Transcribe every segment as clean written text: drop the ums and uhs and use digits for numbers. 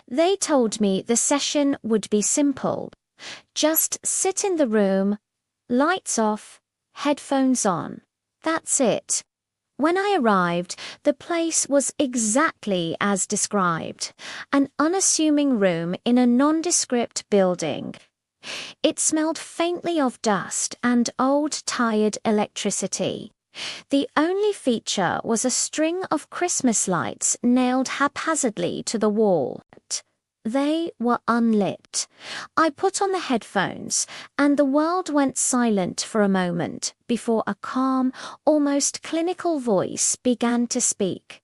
They told me the session would be simple. Just sit in the room, lights off, headphones on. That's it. When I arrived, the place was exactly as described, an unassuming room in a nondescript building. It smelled faintly of dust and old tired electricity. The only feature was a string of Christmas lights nailed haphazardly to the wall. They were unlit. I put on the headphones, and the world went silent for a moment before a calm, almost clinical voice began to speak.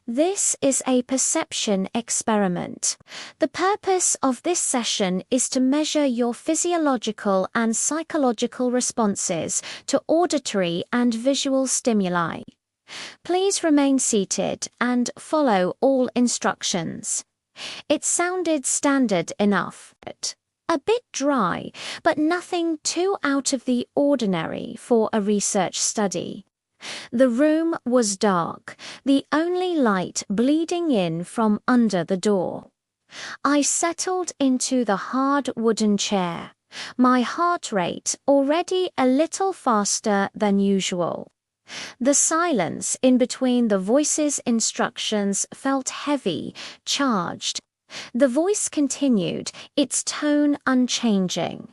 This is a perception experiment. The purpose of this session is to measure your physiological and psychological responses to auditory and visual stimuli. Please remain seated and follow all instructions. It sounded standard enough. A bit dry, but nothing too out of the ordinary for a research study. The room was dark, the only light bleeding in from under the door. I settled into the hard wooden chair, my heart rate already a little faster than usual. The silence in between the voice's instructions felt heavy, charged. The voice continued, its tone unchanging.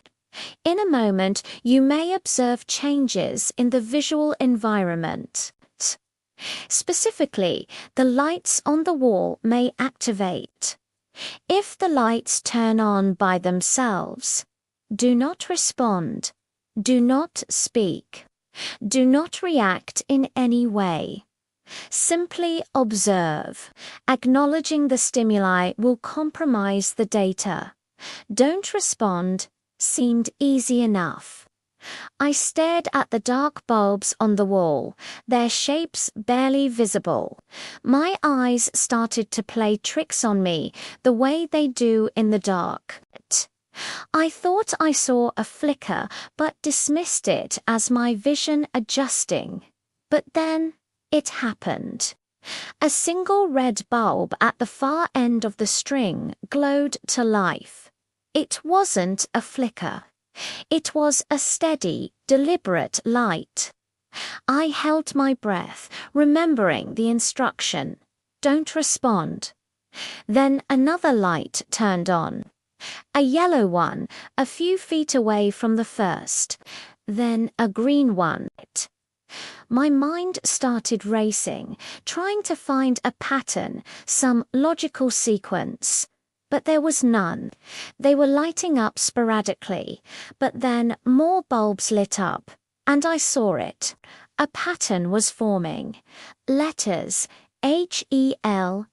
In a moment, you may observe changes in the visual environment. Specifically, the lights on the wall may activate. If the lights turn on by themselves, do not respond. Do not speak. Do not react in any way. Simply observe. Acknowledging the stimuli will compromise the data. Don't respond. Seemed easy enough. I stared at the dark bulbs on the wall, their shapes barely visible. My eyes started to play tricks on me, the way they do in the dark. I thought I saw a flicker, but dismissed it as my vision adjusting. But then it happened. A single red bulb at the far end of the string glowed to life. It wasn't a flicker. It was a steady, deliberate light. I held my breath, remembering the instruction. Don't respond. Then another light turned on. A yellow one, a few feet away from the first. Then a green one. My mind started racing, trying to find a pattern, some logical sequence. But there was none. They were lighting up sporadically, but then more bulbs lit up, and I saw it. A pattern was forming. Letters, HELLO.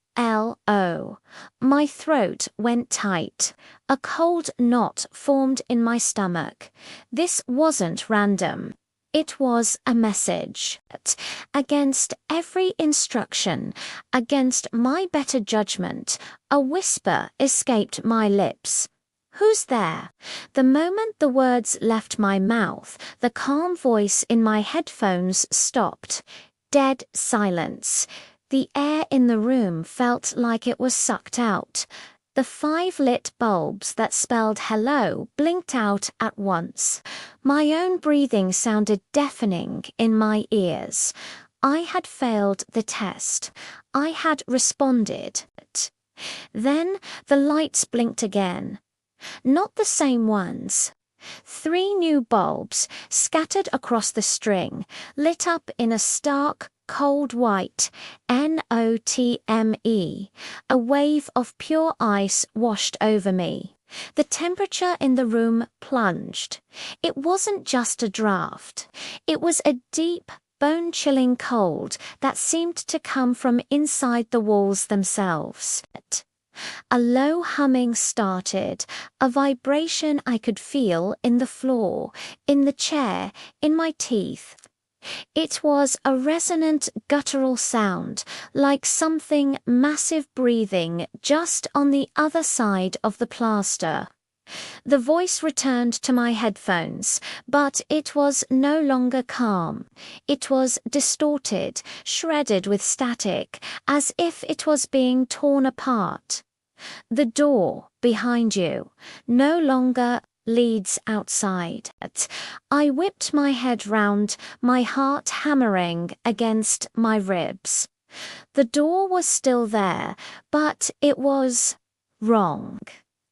My throat went tight. A cold knot formed in my stomach. This wasn't random. It was a message. Against every instruction, against my better judgment, a whisper escaped my lips. Who's there? The moment the words left my mouth, the calm voice in my headphones stopped. Dead silence. The air in the room felt like it was sucked out. The 5 lit bulbs that spelled hello blinked out at once. My own breathing sounded deafening in my ears. I had failed the test. I had responded. Then the lights blinked again. Not the same ones. 3 new bulbs, scattered across the string, lit up in a stark, cold white, NOTME. A wave of pure ice washed over me. The temperature in the room plunged. It wasn't just a draft. It was a deep, bone-chilling cold that seemed to come from inside the walls themselves. A low humming started, a vibration I could feel in the floor, in the chair, in my teeth. It was a resonant guttural sound, like something massive breathing just on the other side of the plaster. The voice returned to my headphones, but it was no longer calm. It was distorted, shredded with static, as if it was being torn apart. The door, behind you, no longer leads outside. I whipped my head round, my heart hammering against my ribs. The door was still there, but it was wrong.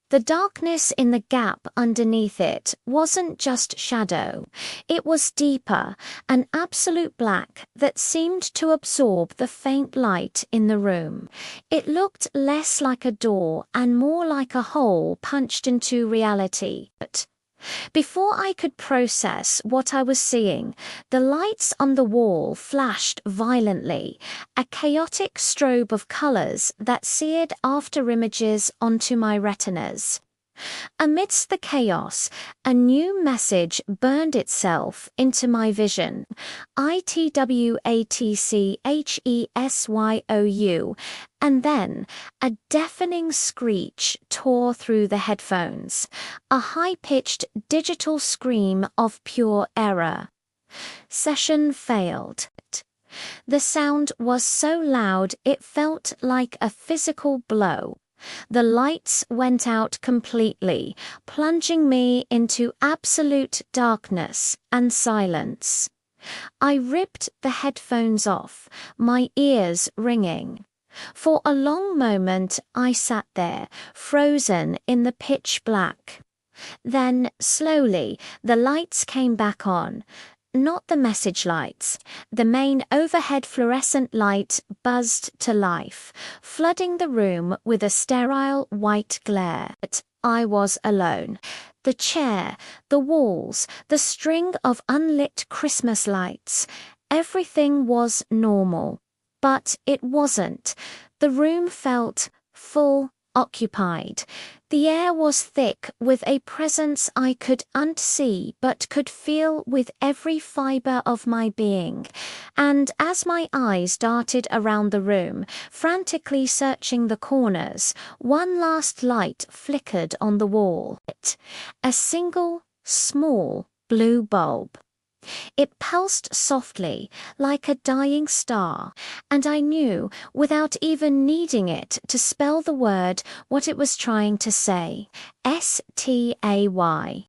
The darkness in the gap underneath it wasn't just shadow. It was deeper, an absolute black that seemed to absorb the faint light in the room. It looked less like a door and more like a hole punched into reality. But before I could process what I was seeing, the lights on the wall flashed violently, a chaotic strobe of colors that seared after images onto my retinas. Amidst the chaos, a new message burned itself into my vision. ITWATCHESYOU. And then a deafening screech tore through the headphones, a high-pitched digital scream of pure error. Session failed. The sound was so loud it felt like a physical blow. The lights went out completely, plunging me into absolute darkness and silence. I ripped the headphones off, my ears ringing. For a long moment I sat there, frozen in the pitch black. Then, slowly, the lights came back on. Not the message lights. The main overhead fluorescent light buzzed to life, flooding the room with a sterile white glare. But I was alone. The chair, the walls, the string of unlit Christmas lights, everything was normal. But it wasn't. The room felt full, occupied. The air was thick with a presence I could unsee but could feel with every fiber of my being. And as my eyes darted around the room, frantically searching the corners, one last light flickered on the wall. A single, small, blue bulb. It pulsed softly, like a dying star, and I knew, without even needing it to spell the word, what it was trying to say. STAY.